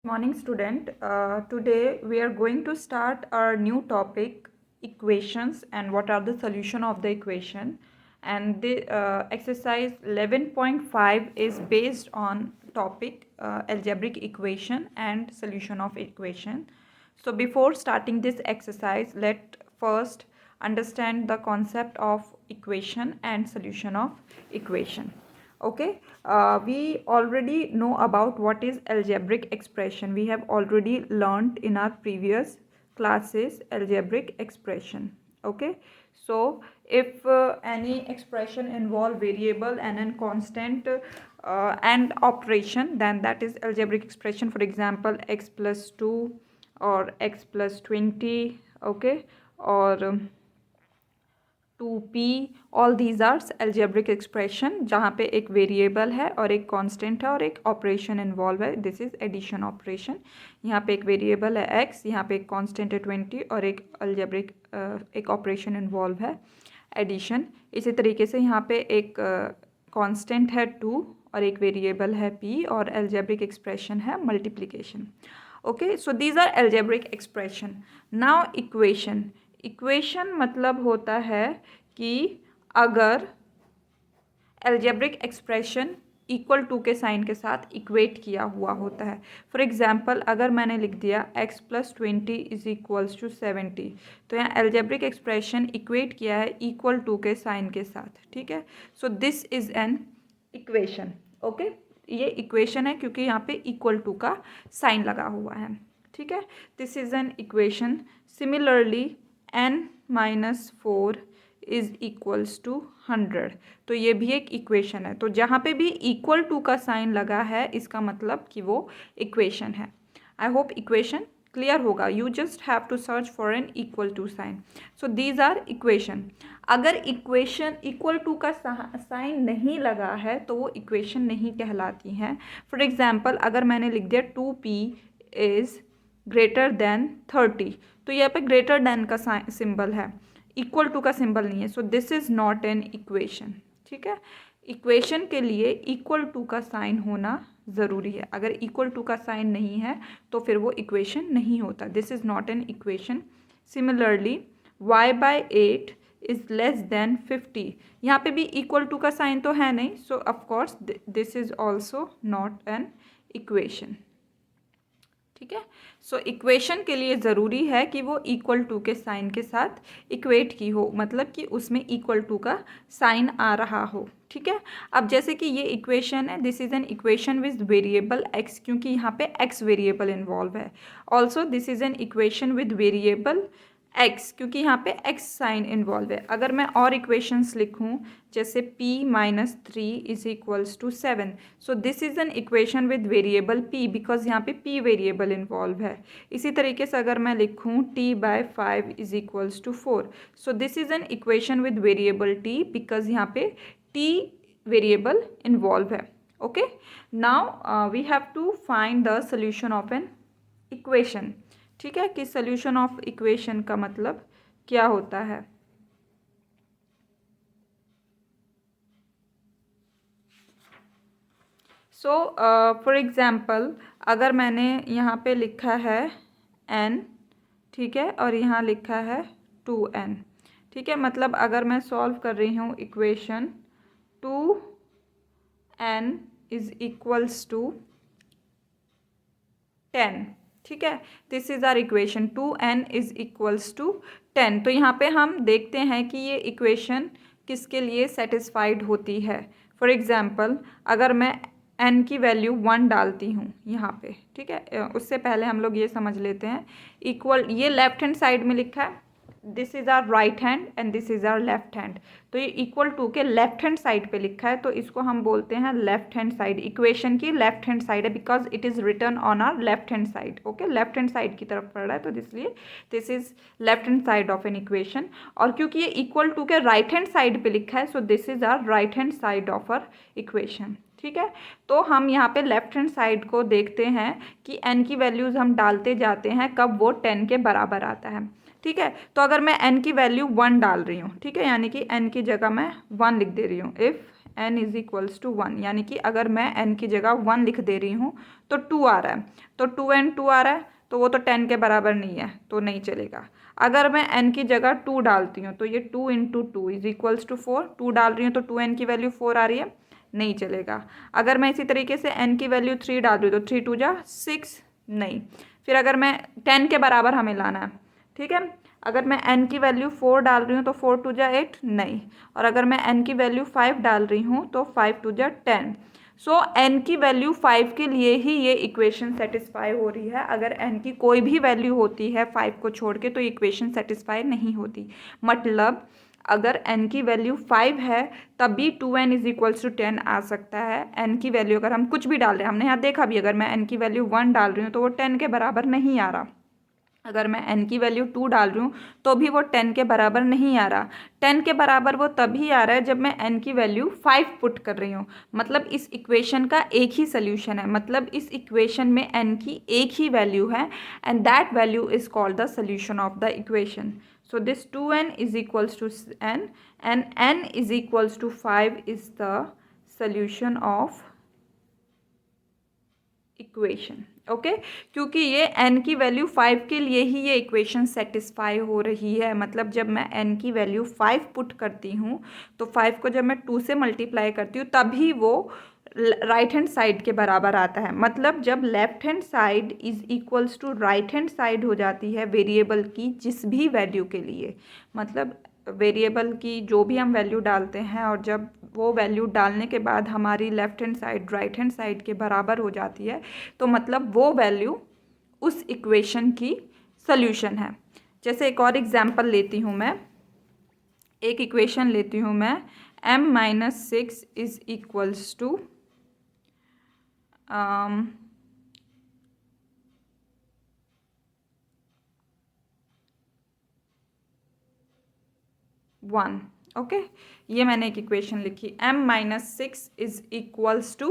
Morning student, today we are going to start our new topic, equations and what are the solution of the equation. And the exercise 11.5 is based on topic algebraic equation and solution of equation. So before starting this exercise, let first understand the concept of equation and solution of equation. Okay, we already know about what is algebraic expression. We have already learned in our previous classes algebraic expression. Okay, so if any expression involve variable and a constant and operation, then that is algebraic expression. For example, x plus 2 or x plus 20, okay, or 2p, all these are algebraic expression जहाँ पे एक variable है और एक constant है और एक operation involve है. This is addition operation. यहाँ पे एक वेरिएबल है x, यहाँ पे एक कांस्टेंट है 20 और एक एल्जेब्रिक एक ऑपरेशन इन्वॉल्व है एडिशन. इसी तरीके से यहाँ पे एक कांस्टेंट है 2 और एक वेरिएबल है p और एल्जेब्रिक एक्सप्रेशन है multiplication. Okay, so these are algebraic expression. Now equation. Equation मतलब होता है कि अगर एल्जेब्रिक एक्सप्रेशन इक्वल टू के साइन के साथ इक्वेट किया हुआ होता है. फॉर एग्जांपल, अगर मैंने लिख दिया x plus 20 is equals to 70, तो यहाँ एल्जेब्रिक एक्सप्रेशन इक्वेट किया है इक्वल टू के साइन के साथ. ठीक है, so this is an equation. Okay, ये इक्वेशन है क्योंकि यहाँ पे इक्वल टू का साइन लगा हुआ है. ठीक है, this is an equation. Similarly n-4 is equals to 100, तो ये भी एक इक्वेशन है. तो जहाँ पे भी इक्वल टू का साइन लगा है इसका मतलब कि वो इक्वेशन है. आई होप इक्वेशन क्लियर होगा. You just have to search for an equal to sign. So these are equation. अगर इक्वेशन इक्वल टू का साइन नहीं लगा है तो वो इक्वेशन नहीं कहलाती हैं. फॉर एग्जाम्पल, अगर मैंने लिख दिया 2p इज ग्रेटर देन 30, तो यहाँ पे ग्रेटर देन का सिंबल है, इक्वल टू का सिंबल नहीं है. So this is not an equation. ठीक है, इक्वेशन के लिए इक्वल टू का साइन होना ज़रूरी है. अगर इक्वल टू का साइन नहीं है तो फिर वो इक्वेशन नहीं होता. This is not an equation. Similarly y/8 is less than 50, यहाँ पे भी इक्वल टू का साइन तो है नहीं. So of course this is also not an equation. ठीक है, सो इक्वेशन के लिए ज़रूरी है कि वो इक्वल टू के साइन के साथ इक्वेट की हो, मतलब कि उसमें इक्वल टू का साइन आ रहा हो. ठीक है, अब जैसे कि ये इक्वेशन है, this is an equation with variable x, क्योंकि यहाँ पे x वेरिएबल इन्वॉल्व है. Also this is an equation with variable x, क्योंकि यहाँ पे x साइन इन्वॉल्व है. अगर मैं और इक्वेशंस लिखूँ जैसे p-3 is equals to 7, so this is an equation with variable p, because यहाँ पे p वेरिएबल इन्वॉल्व है. इसी तरीके से अगर मैं लिखूँ t/5 is equals to 4, so this is an equation with variable t, because यहाँ पे t वेरिएबल इन्वॉल्व है. Okay, now we have to find the solution of an equation. ठीक है, कि सोल्यूशन ऑफ इक्वेशन का मतलब क्या होता है. सो फॉर एग्जाम्पल, अगर मैंने यहाँ पे लिखा है n, ठीक है, और यहाँ लिखा है 2n. ठीक है, मतलब अगर मैं सॉल्व कर रही हूँ equation 2n is equals to 10. ठीक है, this is our equation 2n is equals to 10. तो यहाँ पे हम देखते हैं कि ये इक्वेशन किसके लिए सेटिस्फाइड होती है. फॉर एग्जांपल, अगर मैं n की वैल्यू 1 डालती हूँ यहाँ पे, ठीक है, उससे पहले हम लोग ये समझ लेते हैं इक्वल, ये लेफ्ट हैंड साइड में लिखा है, this is our right hand and this is our left hand. तो ये इक्वल टू के लेफ्ट हैंड साइड पे लिखा है, तो इसको हम बोलते हैं लेफ्ट हैंड साइड. इक्वेशन की लेफ्ट हैंड साइड है because it is written on our left hand side. Okay, left hand side की तरफ पड़ रहा है, तो इसलिए this is left hand side of an equation. और क्योंकि ये इक्वल टू के राइट हैंड साइड पे लिखा है, so this is our right hand side of our equation. ठीक है, तो हम यहाँ पे लेफ्ट हैंड साइड को देखते हैं कि n की वैल्यूज़ हम डालते जाते हैं कब वो 10 के बराबर आता है. ठीक है, तो अगर मैं n की वैल्यू 1 डाल रही हूँ, ठीक है, यानी कि n की जगह मैं 1 लिख दे रही हूँ. If n is equals to 1, यानी कि अगर मैं n की जगह 1 लिख दे रही हूँ तो 2 आ रहा है, तो 2n 2 आ रहा है, तो वो तो 10 के बराबर नहीं है, तो नहीं चलेगा। अगर मैं n की जगह 2 डालती हूँ तो ये 2 इंटू 2 इज इक्वल्स टू 4, 2 डाल रही हूँ तो 2n की वैल्यू 4 आ रही है, नहीं चलेगा। अगर मैं इसी तरीके से n की वैल्यू 3 डाल रही हूँ तो 3 2 जा 6, नहीं। फिर अगर मैं 10 के बराबर हमें लाना है, ठीक है, अगर मैं n की वैल्यू 4 डाल रही हूँ तो 4 2 जा 8, नहीं। और अगर मैं n की वैल्यू 5 डाल रही हूँ तो 5 2 जा 10। सो n की वैल्यू 5 के लिए ही ये इक्वेशन सेटिस्फाई हो रही है। अगर n की कोई भी वैल्यू होती है 5 को छोड़ के तो इक्वेशन सेटिस्फाई नहीं होती। मतलब अगर n की वैल्यू 5 है तब भी 2n इज इक्वल्स टू 10 आ सकता है। n की वैल्यू अगर हम कुछ भी डाल रहे हैं, हमने यहाँ देखा भी, अगर मैं n की वैल्यू 1 डाल रही हूँ तो वो 10 के बराबर नहीं आ रहा। अगर मैं n की वैल्यू 2 डाल रही हूँ तो भी वो 10 के बराबर नहीं आ रहा। 10 के बराबर वो तभी आ रहा है जब मैं n की वैल्यू 5 पुट कर रही हूँ। मतलब इस इक्वेशन का एक ही सोल्यूशन है, मतलब इस इक्वेशन में n की एक ही वैल्यू है and that value is called the solution of the equation. So this 2n is equals to n and n is equals to 5 is the solution of equation. Okay, क्योंकि ये n की value 5 के लिए ही ये equation satisfy हो रही है। मतलब जब मैं n की वैल्यू 5 पुट करती हूँ तो 5 को जब मैं 2 से मल्टीप्लाई करती हूँ तभी वो राइट हैंड साइड के बराबर आता है। मतलब जब left hand side is equals to right hand side हो जाती है वेरिएबल की जिस भी वैल्यू के लिए, मतलब वेरिएबल की जो भी हम वैल्यू डालते हैं और जब वो वैल्यू डालने के बाद हमारी left hand side right hand side के बराबर हो जाती है तो मतलब वो वैल्यू उस इक्वेशन की सॉल्यूशन है। जैसे एक और एग्जांपल लेती हूँ मैं, एक इक्वेशन लेती हूँ मैं, m-6 is equals to 1। Okay, ये मैंने एक इक्वेशन लिखी, m-6 is equals to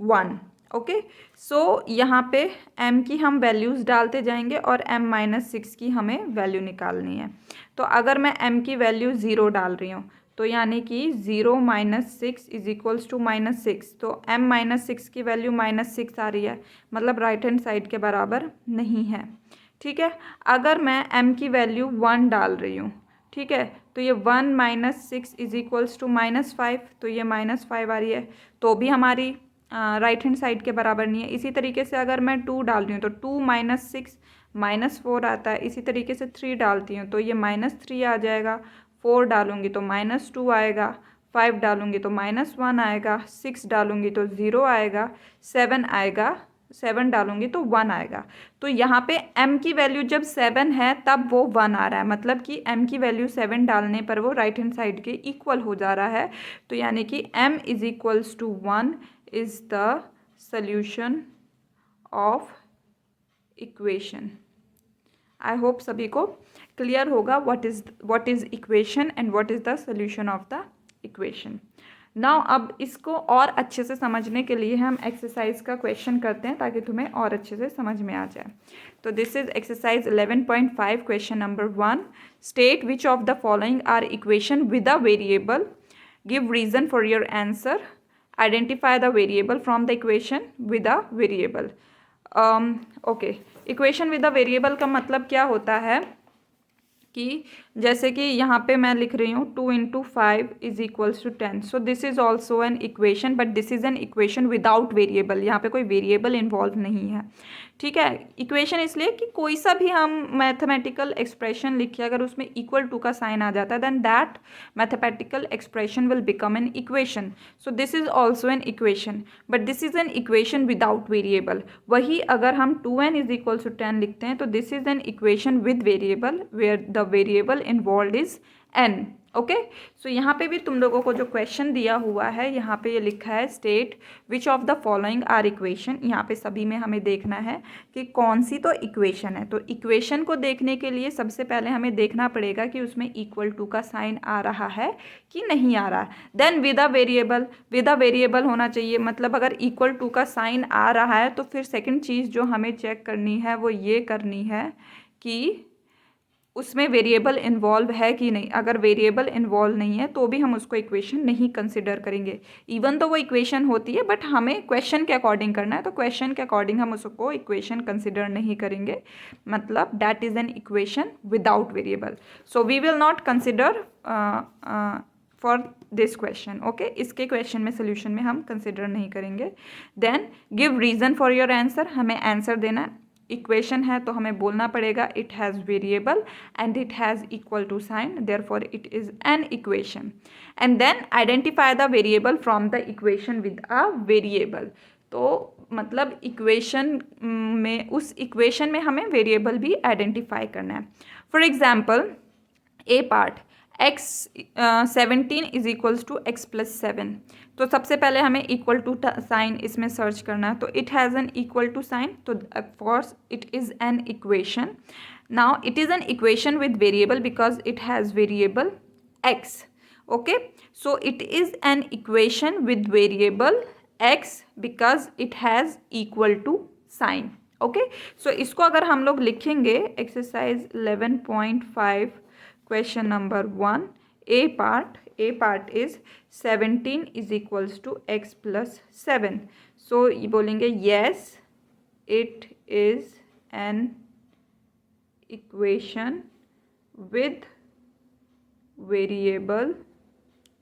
1। Okay, so यहाँ पे m की हम वैल्यूज़ डालते जाएंगे और m-6 की हमें वैल्यू निकालनी है। तो अगर मैं m की वैल्यू 0 डाल रही हूँ तो यानी कि 0 - 6 इज इक्वल्स टू -6, तो m-6 की वैल्यू -6 आ रही है, मतलब राइट हैंड साइड के बराबर नहीं है। ठीक है, अगर मैं m की वैल्यू 1 डाल रही हूँ, ठीक है, तो ये 1 - 6 इज इक्वल्स टू -5, तो ये -5 आ रही है, तो भी हमारी राइट हैंड साइड के बराबर नहीं है। इसी तरीके से अगर मैं 2 डाल रही हूँ तो 2 - 6 -4 आता है। इसी तरीके से 3 डालती हूँ तो ये -3 आ जाएगा, 4 डालूंगी तो -2 आएगा, 5 डालूंगी तो -1 आएगा, 6 डालूंगी तो 0 आएगा, 7 आएगा, 7 डालूंगी तो 1 आएगा। तो यहाँ पे m की वैल्यू जब 7 है तब वो 1 आ रहा है, मतलब कि m की वैल्यू 7 डालने पर वो राइट हैंड साइड के इक्वल हो जा रहा है। तो यानी कि m is equals to 1 is the solution of equation. I hope सभी को क्लियर होगा what is equation and what is the solution of the equation. Now अब इसको और अच्छे से समझने के लिए हम एक्सरसाइज का क्वेश्चन करते हैं ताकि तुम्हें और अच्छे से समझ में आ जाए। तो this is exercise 11.5 question number 1। State which of the following are equation with a variable, give reason for your answer, identify the variable from the equation with a variable. Okay, equation with a variable का मतलब क्या होता है कि जैसे कि यहाँ पे मैं लिख रही हूँ 2 × 5 is equals to 10। So this is also an equation, but this is an equation without variable. यहाँ पे कोई वेरिएबल इन्वॉल्व नहीं है। ठीक है, इक्वेशन इसलिए कि कोई सा भी हम मैथमेटिकल एक्सप्रेशन लिखिए, अगर उसमें इक्वल टू का साइन आ जाता है then that mathematical expression will become an equation. So this is also an equation, but this is an equation without variable. वही अगर हम 2n इज इक्वल्स टू 10 लिखते हैं तो this is an equation with variable where the variable involve is n। Okay, so यहाँ पे भी तुम लोगों को जो क्वेश्चन दिया हुआ है यहाँ पे ये लिखा है state which of the following are equation. यहाँ पे सभी में हमें देखना है कि कौन सी तो इक्वेशन है। तो इक्वेशन को देखने के लिए सबसे पहले हमें देखना पड़ेगा कि उसमें इक्वल टू का साइन आ रहा है कि नहीं आ रहा। देन विद अ वेरिएबल होना चाहिए, मतलब अगर इक्वल टू का साइन आ रहा है तो फिर सेकेंड चीज़ जो हमें चेक करनी है वो ये करनी है कि उसमें वेरिएबल इन्वॉल्व है कि नहीं। अगर वेरिएबल इन्वॉल्व नहीं है तो भी हम उसको इक्वेशन नहीं कंसिडर करेंगे, इवन तो वो इक्वेशन होती है, बट हमें क्वेश्चन के अकॉर्डिंग करना है, तो क्वेश्चन के अकॉर्डिंग हम उसको इक्वेशन कंसिडर नहीं करेंगे, मतलब that is an equation without variable. So we will not consider for this question, okay. इसके क्वेश्चन में सोल्यूशन में हम कंसिडर नहीं करेंगे। Then give reason for your answer, हमें आंसर देना है। इक्वेशन है तो हमें बोलना पड़ेगा it has variable and it has equal to sign, therefore it is an equation. And then identify the variable from the equation with a variable. तो मतलब इक्वेशन में, उस इक्वेशन में हमें वेरिएबल भी आइडेंटिफाई करना है। For example a part x 17 is equals to x plus 7, तो सबसे पहले हमें इक्वल टू साइन इसमें सर्च करना है। तो it has an equal to sign, तो of course it is an equation. Now it is an equation with variable because it has variable x, okay. So it is an equation with variable x because it has equal to sign, okay. So इसको अगर हम लोग लिखेंगे exercise 11.5 question number 1, A part is 17 is equals to x plus 7। So ये बोलेंगे yes it is an equation with variable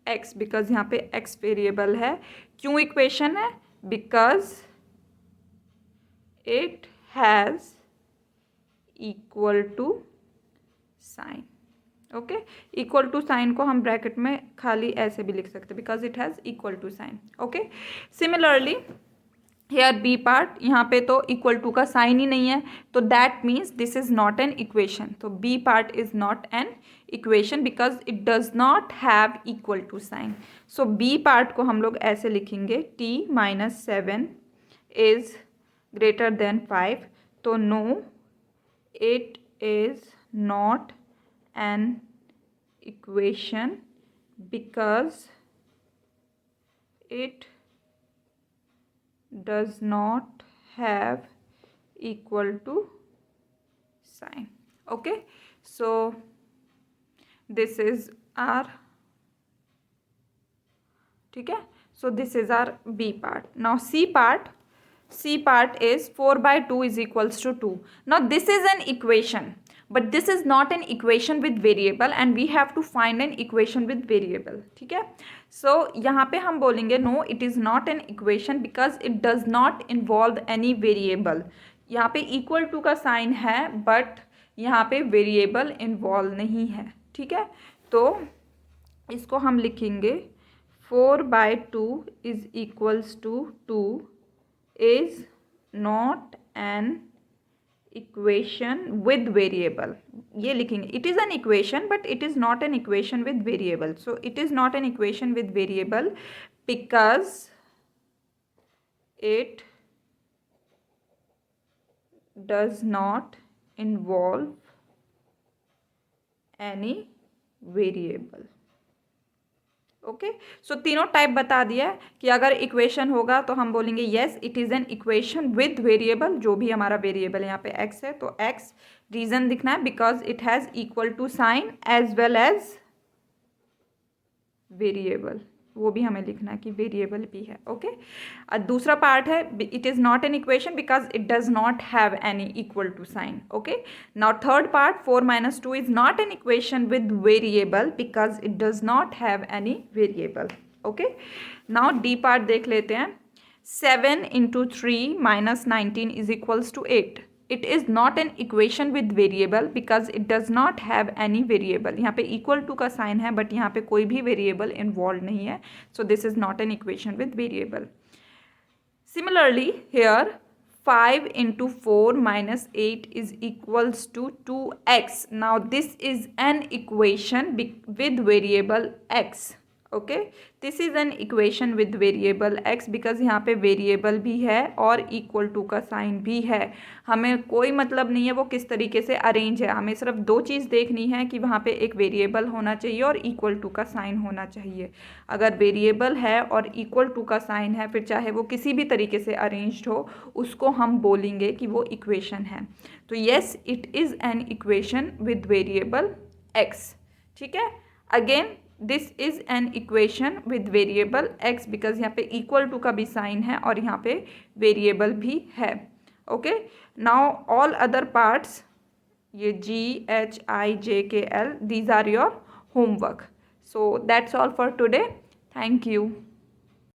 x, because यहाँ पे x variable है। क्यों इक्वेशन है? Because it has equal to sign, okay. Equal to sign को हम bracket में खाली ऐसे भी लिख सकते हैं because it has equal to sign, okay. Similarly here B part, यहाँ पे तो इक्वल टू का साइन ही नहीं है, तो that means this is not an equation. तो B part is not an equation because it does not have equal to sign. So B part को हम लोग ऐसे लिखेंगे t minus 7 is greater than 5, तो no it is not an equation because it does not have equal to sign, okay। So this is our, ठीक है। So this is our B part. Now C part is 4/2 is equals to 2. Now this is an equation, but this is not an equation with variable and we have to find an equation with variable, ठीक है। So यहाँ पे हम बोलेंगे no it is not an equation because it does not involve any variable। यहाँ पे equal to का sign है but यहाँ पे वेरिएबल इन्वॉल्व नहीं है, ठीक है। तो इसको हम लिखेंगे 4/2 is equals to 2 is not an equation with variable, ये लिखेंगे। it is an equation but it is not an equation with variable। so it is not an equation with variable because it does not involve any variable, okay. So तीनों type बता दिया है कि अगर equation होगा तो हम बोलेंगे yes it is an equation with variable, जो भी हमारा वेरिएबल यहाँ पे x है, तो x रीज़न दिखना है because it has equal to sign as well as variable, वो भी हमें लिखना है कि वेरिएबल भी है, ओके। दूसरा पार्ट है it is not an equation because it does not have any equal to sign, okay. Now third part 4 - 2 is not an equation with variable because it does not have any variable, okay. Now D part देख लेते हैं। 7 × 3 - 19 is equals to 8। It is not an equation with variable because it does not have any variable. यहाँ पे equal to का sign है but यहाँ पे कोई भी वेरिएबल इन्वॉल्व नहीं है, so this is not an equation with variable. Similarly here 5 × 4 - 8 is equals to 2x. Now this is an equation with variable x, okay, this is an equation with variable x, because यहाँ पे variable भी है और equal to का sign भी है। हमें कोई मतलब नहीं है वो किस तरीके से अरेंज है, हमें सिर्फ दो चीज़ देखनी है कि वहाँ पे एक वेरिएबल होना चाहिए और इक्वल टू का साइन होना चाहिए। अगर वेरिएबल है और इक्वल टू का साइन है, फिर चाहे वो किसी भी तरीके से अरेंज्ड हो, उसको हम बोलेंगे कि वो इक्वेशन है। तो yes, it is an equation with variable x. ठीक है, again this is an equation with variable x, because यहाँ पे इक्वल टू का भी साइन है और यहाँ पे वेरिएबल भी है। Okay, now all other parts, ये G, H, I, J, K, L, these are your homework. So that's all for today. Thank you.